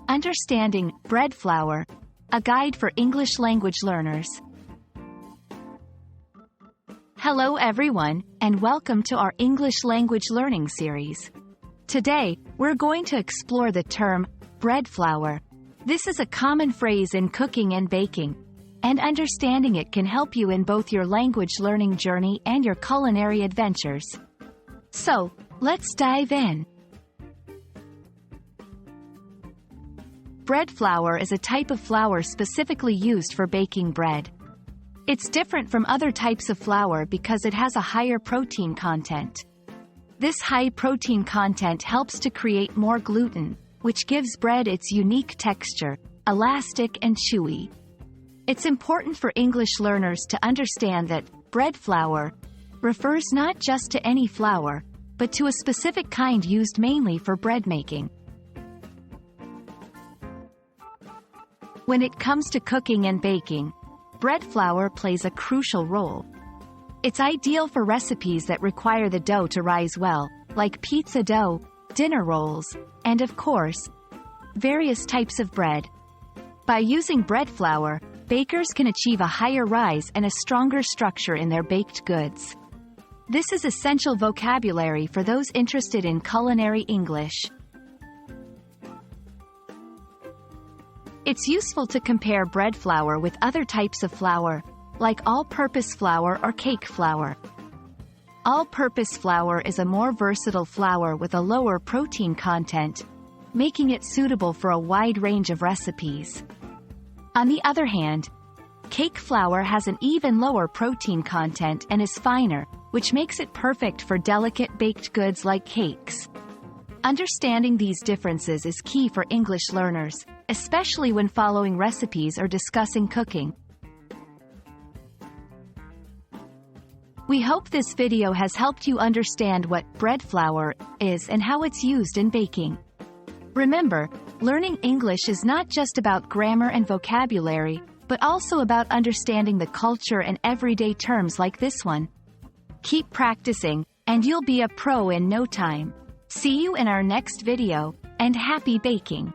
Understanding bread flour, a guide for English language learners. Hello everyone, and welcome to our English language learning series. Today, we're going to explore the term bread flour. This is a common phrase in cooking and baking, and understanding it can help you in both your language learning journey and your culinary adventures. So, let's dive in. Bread flour is a type of flour specifically used for baking bread. It's different from other types of flour because it has a higher protein content. This high protein content helps to create more gluten, which gives bread its unique texture, elastic and chewy. It's important for English learners to understand that bread flour refers not just to any flour, but to a specific kind used mainly for bread making. When it comes to cooking and baking, bread flour plays a crucial role. It's ideal for recipes that require the dough to rise well, like pizza dough, dinner rolls, and of course, various types of bread. By using bread flour, bakers can achieve a higher rise and a stronger structure in their baked goods. This is essential vocabulary for those interested in culinary English. It's useful to compare bread flour with other types of flour, like all-purpose flour or cake flour. All-purpose flour is a more versatile flour with a lower protein content, making it suitable for a wide range of recipes. On the other hand, cake flour has an even lower protein content and is finer, which makes it perfect for delicate baked goods like cakes. Understanding these differences is key for English learners, especially when following recipes or discussing cooking. We hope this video has helped you understand what bread flour is and how it's used in baking. Remember, learning English is not just about grammar and vocabulary, but also about understanding the culture and everyday terms like this one. Keep practicing, and you'll be a pro in no time. See you in our next video, and happy baking!